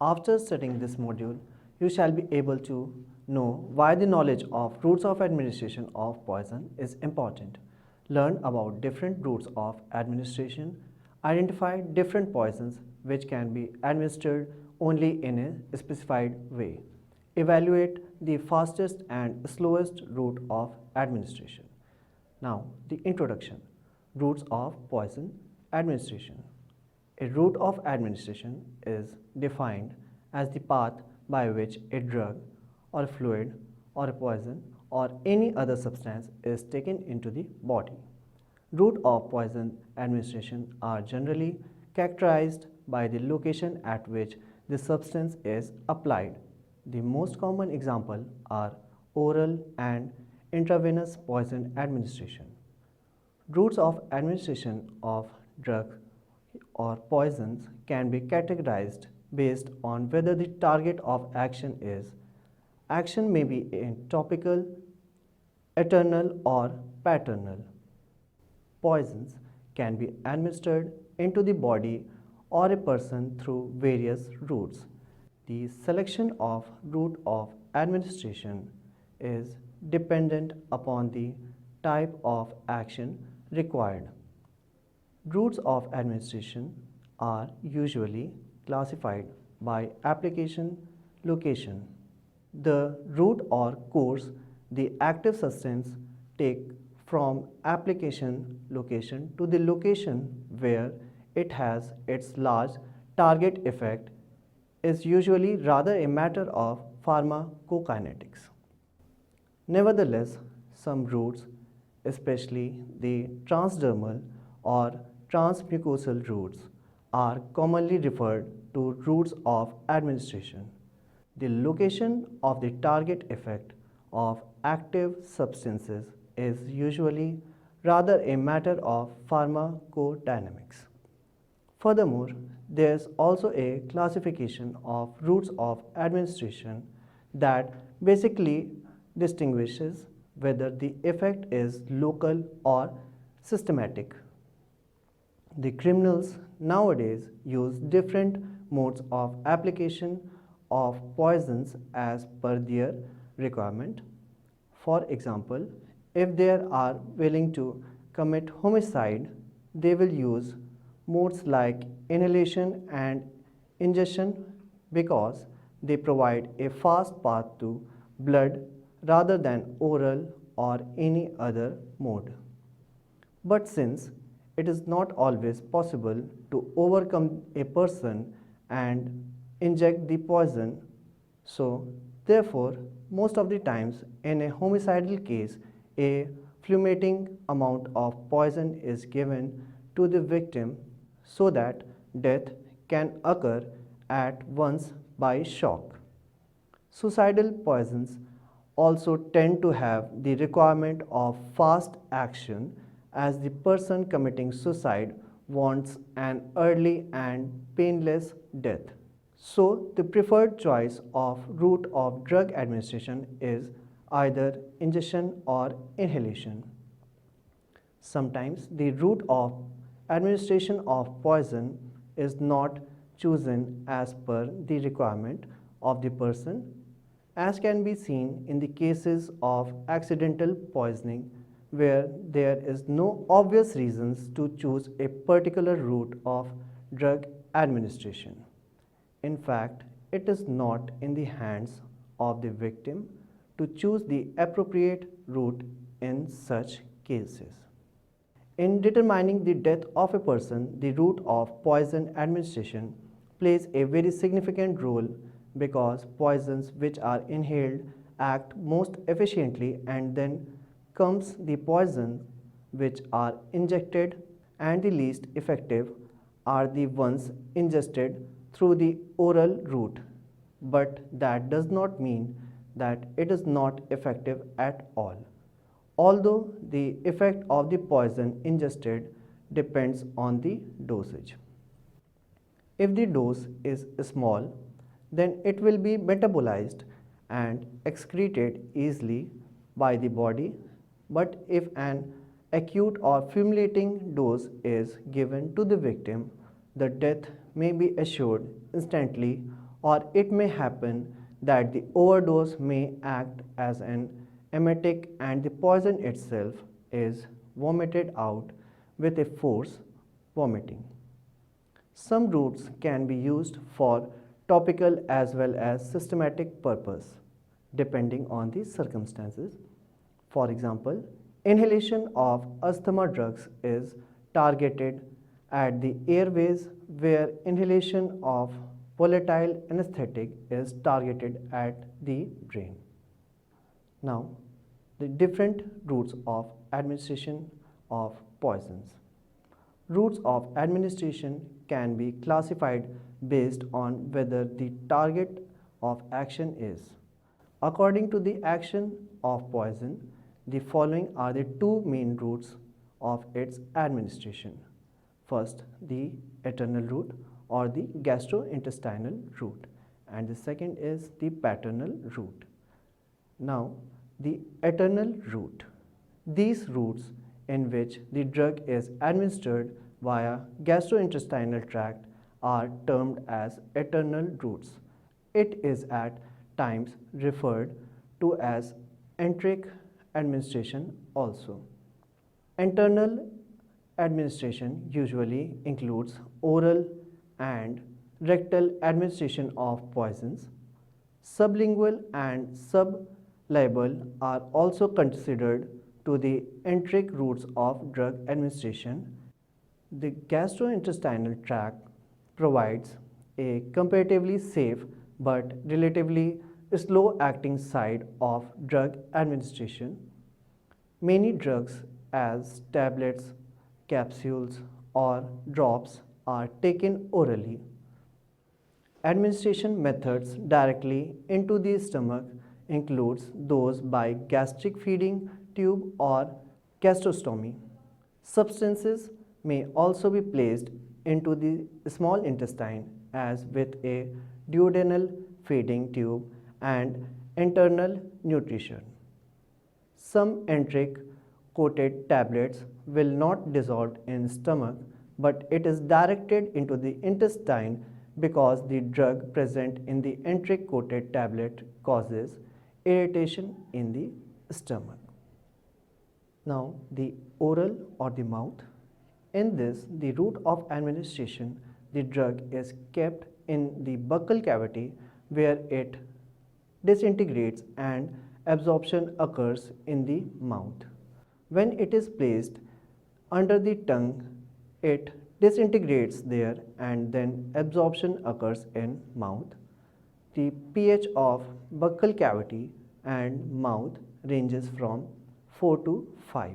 After studying this module, you shall be able to know why the knowledge of routes of administration of poison is important, learn about different routes of administration, identify different poisons which can be administered only in a specified way, evaluate the fastest and slowest route of administration. Now, the introduction, routes of poison administration. A route of administration is defined as the path by which a drug or a fluid or a poison or any other substance is taken into the body. Route of poison administration are generally characterized by the location at which the substance is applied. The most common example are oral and intravenous poison administration. Routes of administration of drugs or poisons can be categorized based on whether the target of action may be topical, eternal or paternal. Poisons can be administered into the body or a person through various routes. The selection of route of administration is dependent upon the type of action required. Routes of administration are usually classified by application location. The route or course the active substance take from application location to the location where it has its large target effect is usually rather a matter of pharmacokinetics. Nevertheless, some routes, especially the transdermal or transmucosal routes, are commonly referred to routes of administration. The location of the target effect of active substances is usually rather a matter of pharmacodynamics. Furthermore, there is also a classification of routes of administration that basically distinguishes whether the effect is local or systematic. The criminals nowadays use different modes of application of poisons as per their requirement. For example, if they are willing to commit homicide, they will use modes like inhalation and ingestion because they provide a fast path to blood rather than oral or any other mode. But since it is not always possible to overcome a person and inject the poison, so therefore most of the times in a homicidal case a fumigating amount of poison is given to the victim so that death can occur at once by shock. Suicidal poisons also tend to have the requirement of fast action as the person committing suicide wants an early and painless death. So, the preferred choice of route of drug administration is either ingestion or inhalation. Sometimes the route of administration of poison is not chosen as per the requirement of the person, as can be seen in the cases of accidental poisoning where there is no obvious reasons to choose a particular route of drug administration. In fact, it is not in the hands of the victim to choose the appropriate route in such cases. In determining the death of a person, the route of poison administration plays a very significant role because poisons which are inhaled act most efficiently, and then comes the poison which are injected, and the least effective are the ones ingested through the oral route. But that does not mean that it is not effective at all, although the effect of the poison ingested depends on the dosage. If the dose is small, then it will be metabolized and excreted easily by the body, but if an acute or fulminating dose is given to the victim, the death may be assured instantly or it may happen that the overdose may act as an emetic and the poison itself is vomited out with a force vomiting. Some routes can be used for topical as well as systematic purpose depending on the circumstances. For example, inhalation of asthma drugs is targeted at the airways where inhalation of volatile anesthetic is targeted at the brain. Now, the different routes of administration of poisons. Routes of administration can be classified based on whether the target of action is. According to the action of poison, the following are the two main routes of its administration. First, the eternal route or the gastrointestinal route, and the second is the parenteral route. Now, the eternal route. These routes in which the drug is administered via gastrointestinal tract are termed as eternal routes. It is at times referred to as enteric administration also. Internal administration usually includes oral and rectal administration of poisons. Sublingual and sublabal are also considered to the enteric routes of drug administration. The gastrointestinal tract provides a comparatively safe but relatively slow acting side of drug administration. Many drugs as tablets, capsules or drops are taken orally. Administration methods directly into the stomach includes those by gastric feeding tube or gastrostomy. Substances may also be placed into the small intestine as with a duodenal feeding tube and internal nutrition. Some enteric coated tablets will not dissolve in stomach, but it is directed into the intestine because the drug present in the enteric coated tablet causes irritation in the stomach. Now, the oral or the mouth. In this, the route of administration, the drug is kept in the buccal cavity where it disintegrates and absorption occurs in the mouth. When it is placed under the tongue, it disintegrates there and then absorption occurs in mouth. The pH of buccal cavity and mouth ranges from 4 to 5.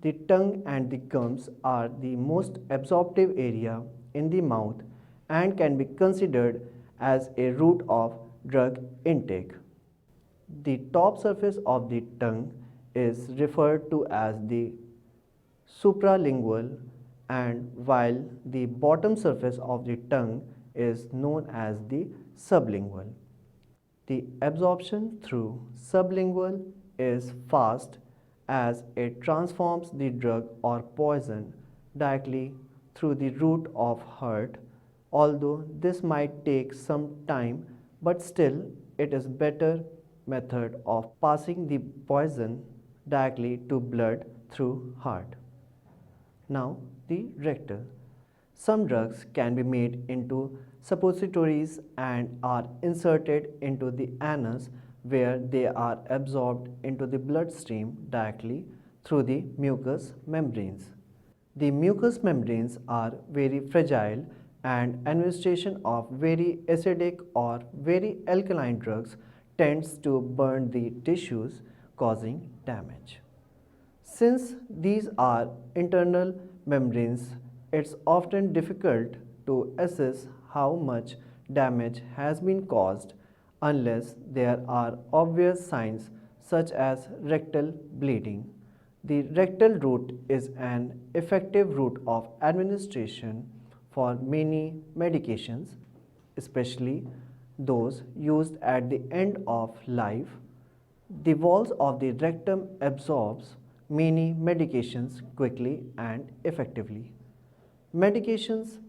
The tongue and the gums are the most absorptive area in the mouth and can be considered as a route of drug intake. The top surface of the tongue is referred to as the supralingual, and while the bottom surface of the tongue is known as the sublingual. The absorption through sublingual is fast as it transforms the drug or poison directly through the route of heart, although this might take some time, but still it is better method of passing the poison directly to blood through heart. Now, the rectal. Some drugs can be made into suppositories and are inserted into the anus where they are absorbed into the bloodstream directly through the mucous membranes. The mucous membranes are very fragile and administration of very acidic or very alkaline drugs tends to burn the tissues causing damage. Since these are internal membranes, it's often difficult to assess how much damage has been caused unless there are obvious signs such as rectal bleeding. The rectal route is an effective route of administration for many medications, especially those used at the end of life. The walls of the rectum absorbs many medications quickly and effectively. Medications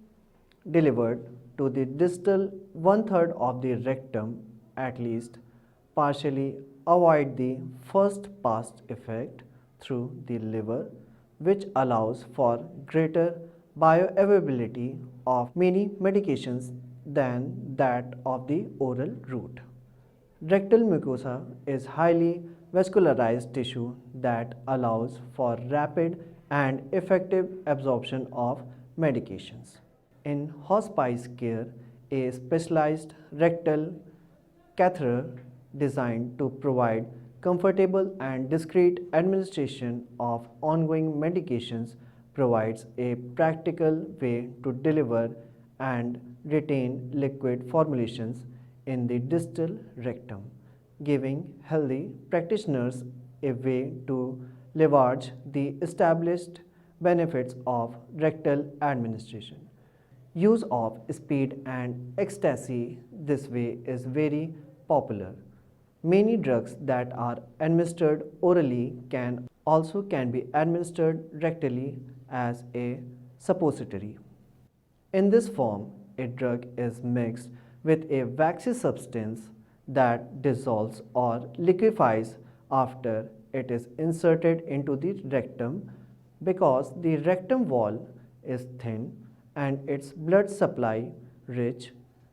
delivered to the distal one-third of the rectum at least, partially avoid the first pass effect through the liver, which allows for greater bioavailability of many medications than that of the oral route. Rectal mucosa is highly vascularized tissue that allows for rapid and effective absorption of medications. In hospice care, a specialized rectal catheter designed to provide comfortable and discreet administration of ongoing medications provides a practical way to deliver and retain liquid formulations in the distal rectum, giving healthy practitioners a way to leverage the established benefits of rectal administration. Use of speed and ecstasy this way is very popular. Many drugs that are administered orally can be administered rectally as a suppository. In this form, a drug is mixed with a waxy substance that dissolves or liquefies after it is inserted into the rectum. Because the rectum wall is thin and its blood supply rich,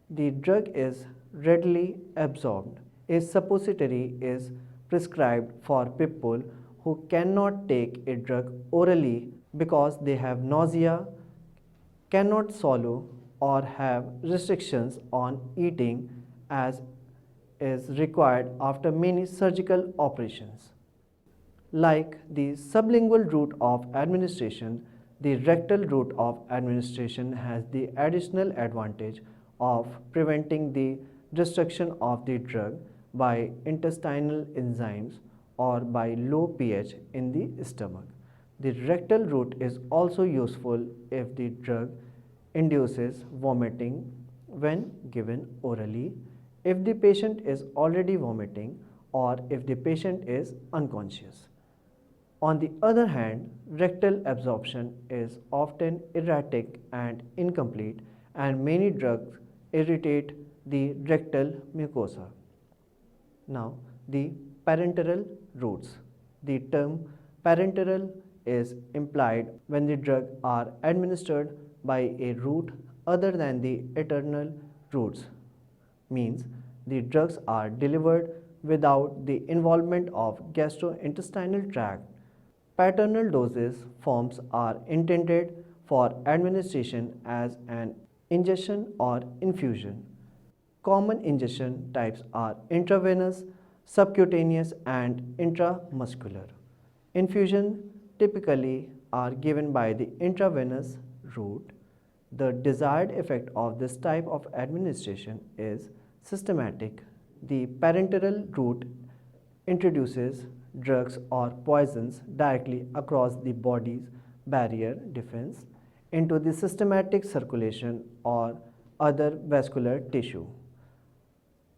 the drug is readily absorbed. A suppository is prescribed for people who cannot take a drug orally because they have nausea, cannot swallow, or have restrictions on eating as is required after many surgical operations. Like the sublingual route of administration, the rectal route of administration has the additional advantage of preventing the destruction of the drug by intestinal enzymes or by low pH in the stomach. The rectal route is also useful if the drug induces vomiting when given orally, if the patient is already vomiting, or if the patient is unconscious. On the other hand, rectal absorption is often erratic and incomplete, and many drugs irritate the rectal mucosa. Now, the parenteral routes. The term parenteral is implied when the drugs are administered by a route other than the internal routes, means the drugs are delivered without the involvement of gastrointestinal tract. Paternal dosage forms are intended for administration as an ingestion or infusion. Common ingestion types are intravenous, subcutaneous, and intramuscular. Infusion typically are given by the intravenous route. The desired effect of this type of administration is systematic. The parenteral route introduces drugs or poisons directly across the body's barrier defense into the systematic circulation or other vascular tissue.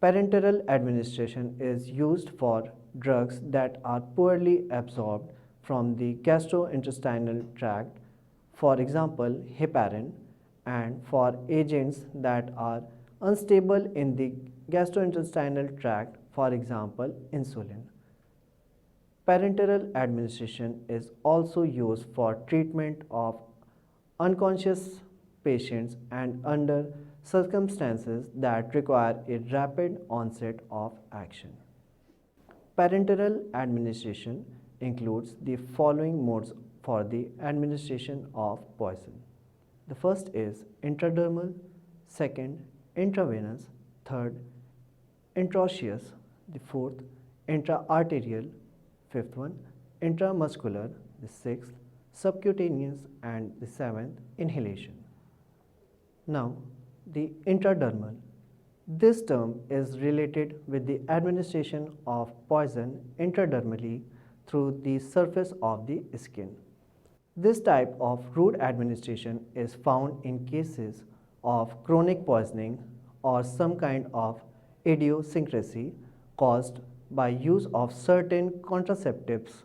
Parenteral administration is used for drugs that are poorly absorbed from the gastrointestinal tract, for example, heparin, and for agents that are unstable in the gastrointestinal tract, for example, insulin. Parenteral administration is also used for treatment of unconscious patients and under circumstances that require a rapid onset of action. Parenteral administration includes the following modes for the administration of poison. The first is intradermal, second intravenous, third intraosseous, the fourth intraarterial, fifth one intramuscular, the sixth subcutaneous, and the seventh inhalation. Now, the intradermal. This term is related with the administration of poison intradermally through the surface of the skin. This type of route administration is found in cases of chronic poisoning or some kind of idiosyncrasy caused by use of certain contraceptives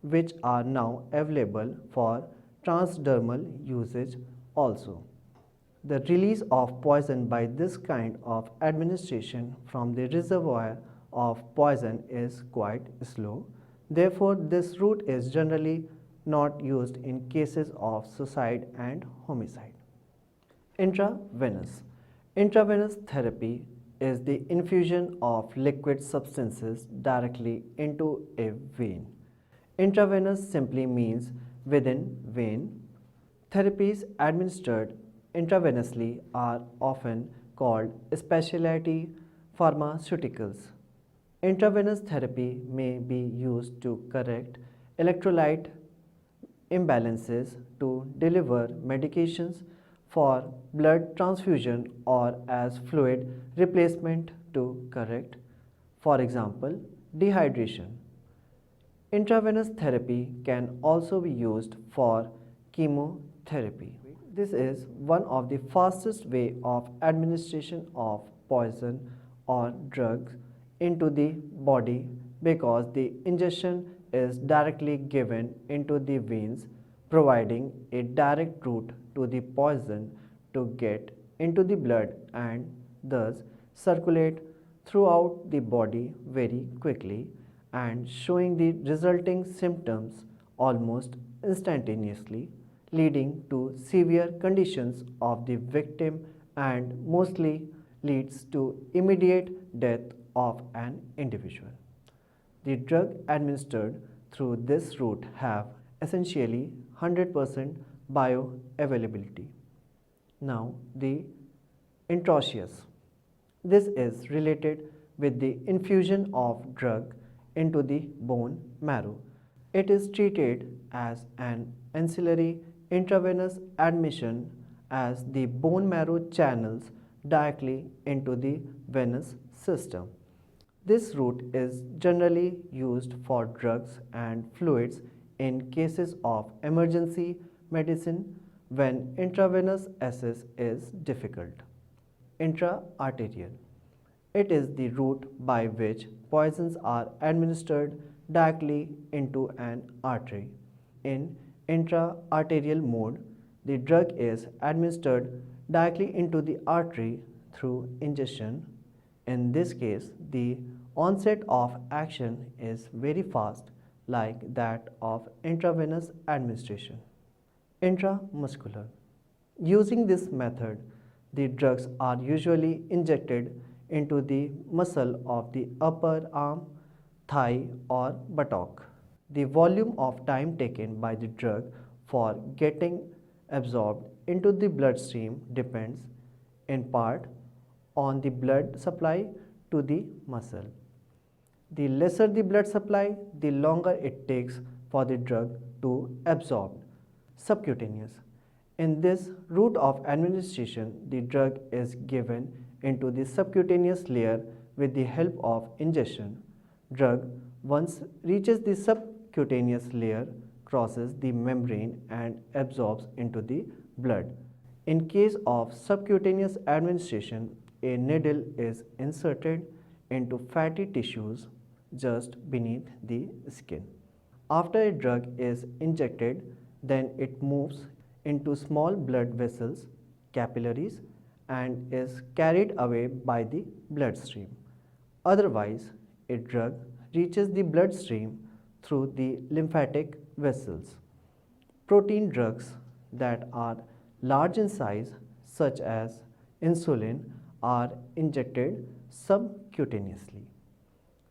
which are now available for transdermal usage also. The release of poison by this kind of administration from the reservoir of poison is quite slow. Therefore, this route is generally not used in cases of suicide and homicide. Intravenous. Intravenous therapy is the infusion of liquid substances directly into a vein. Intravenous simply means within vein. Therapies administered intravenously are often called specialty pharmaceuticals. Intravenous therapy may be used to correct electrolyte imbalances, to deliver medications for blood transfusion, or as fluid replacement to correct, for example, dehydration. Intravenous therapy can also be used for chemotherapy. This is one of the fastest way of administration of poison or drugs into the body because the injection is directly given into the veins, providing a direct route to the poison to get into the blood and thus circulate throughout the body very quickly and showing the resulting symptoms almost instantaneously, leading to severe conditions of the victim and mostly leads to immediate death of an individual. The drug administered through this route have essentially 100% bioavailability. Now, the intraosseous. This is related with the infusion of drug into the bone marrow. It is treated as an ancillary intravenous admission as the bone marrow channels directly into the venous system. This route is generally used for drugs and fluids in cases of emergency medicine when intravenous access is difficult. Intra-arterial. It is the route by which poisons are administered directly into an artery. In intra-arterial mode, the drug is administered directly into the artery through ingestion. In this case, the onset of action is very fast, like that of intravenous administration. Intramuscular. Using this method, the drugs are usually injected into the muscle of the upper arm, thigh, or buttock. The volume of time taken by the drug for getting absorbed into the bloodstream depends in part on the blood supply to the muscle. The lesser the blood supply, the longer it takes for the drug to absorb. Subcutaneous. In this route of administration, the drug is given into the subcutaneous layer with the help of ingestion. Drug, once reaches the subcutaneous layer, crosses the membrane and absorbs into the blood. In case of subcutaneous administration, a needle is inserted into fatty tissues just beneath the skin. After a drug is injected, then it moves into small blood vessels, capillaries, and is carried away by the bloodstream. Otherwise, a drug reaches the bloodstream through the lymphatic vessels. Protein drugs that are large in size, such as insulin, are injected subcutaneously.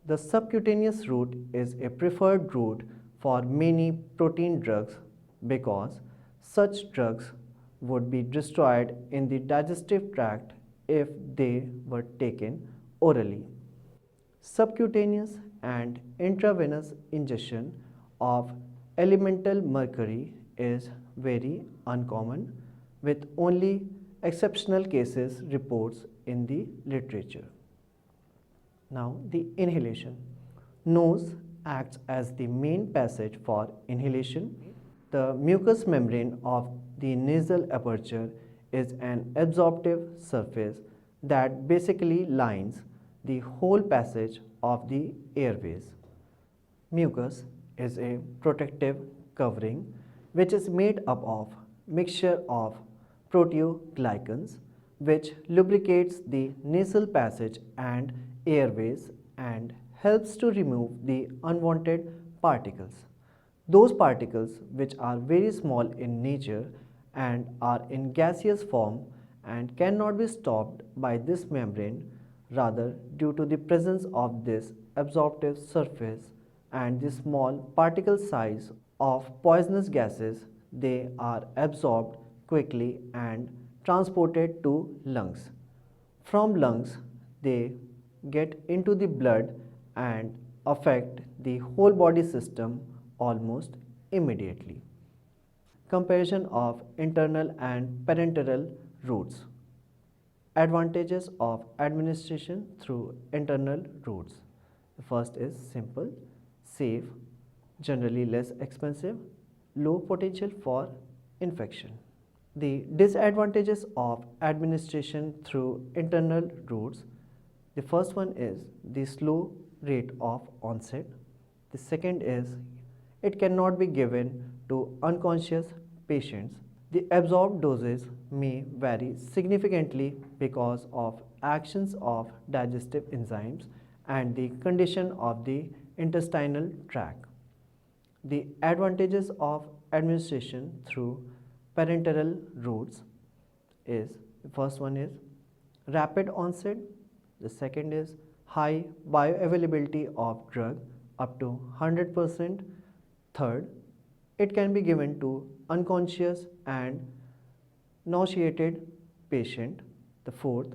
The subcutaneous route is a preferred route for many protein drugs because such drugs would be destroyed in the digestive tract if they were taken orally. Subcutaneous and intravenous ingestion of elemental mercury is very uncommon, with only exceptional cases reports in the literature. Now, the inhalation. Nose acts as the main passage for inhalation. The mucous membrane of the nasal aperture is an absorptive surface that basically lines the whole passage of the airways. Mucus is a protective covering which is made up of mixture of proteoglycans, which lubricates the nasal passage and airways and helps to remove the unwanted particles. Those particles which are very small in nature and are in gaseous form and cannot be stopped by this membrane, rather due to the presence of this absorptive surface and the small particle size of poisonous gases, they are absorbed quickly and transported to lungs. From lungs, they get into the blood and affect the whole body system almost immediately. Comparison of internal and parenteral routes. Advantages of administration through internal routes. The first is simple, safe, generally less expensive, low potential for infection. The disadvantages of administration through internal routes. The first one is the slow rate of onset. The second is it cannot be given to unconscious patients. The absorbed doses may vary significantly because of actions of digestive enzymes and the condition of the intestinal tract. The advantages of administration through parenteral routes is the first one is rapid onset, the second is high bioavailability of drug up to 100%, third it can be given to unconscious and nauseated patient, the fourth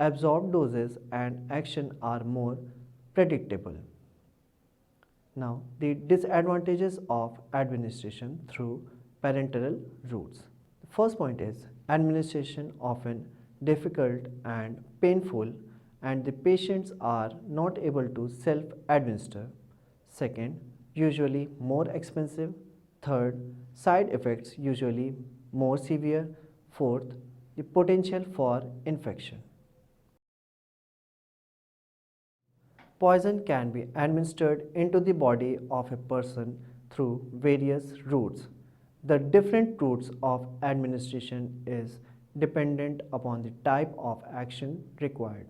absorbed doses and action are more predictable. Now, the disadvantages of administration through parenteral routes. The first point is administration often difficult and painful and the patients are not able to self-administer. Second, usually more expensive. Third, side effects usually more severe. Fourth, the potential for infection. Poison can be administered into the body of a person through various routes. The different routes of administration is dependent upon the type of action required.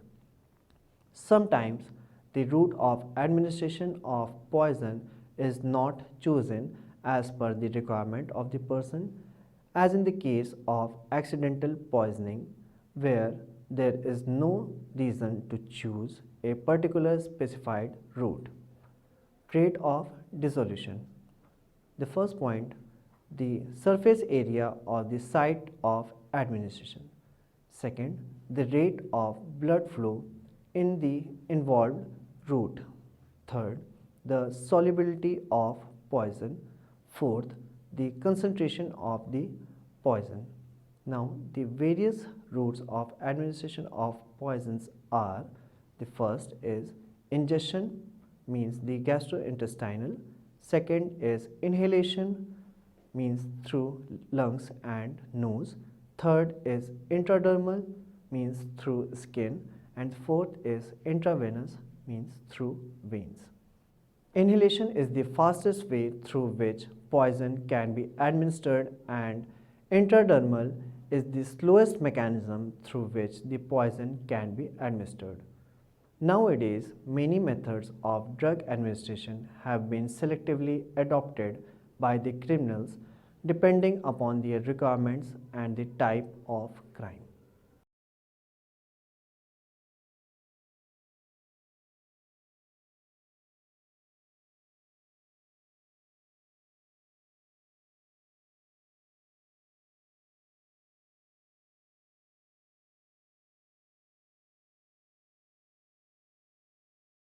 Sometimes the route of administration of poison is not chosen as per the requirement of the person, as in the case of accidental poisoning, where there is no reason to choose a particular specified route. Rate of dissolution. The first point, the surface area or the site of administration. Second, the rate of blood flow in the involved route. Third, the solubility of poison. Fourth, the concentration of the poison. Now, the various routes of administration of poisons are: the first is ingestion, means the gastrointestinal. Second is inhalation, means through lungs and nose. Third is intradermal, means through skin. And fourth is intravenous, means through veins. Inhalation is the fastest way through which poison can be administered, and intradermal is the slowest mechanism through which the poison can be administered. Nowadays, many methods of drug administration have been selectively adopted by the criminals depending upon their requirements and the type of crime.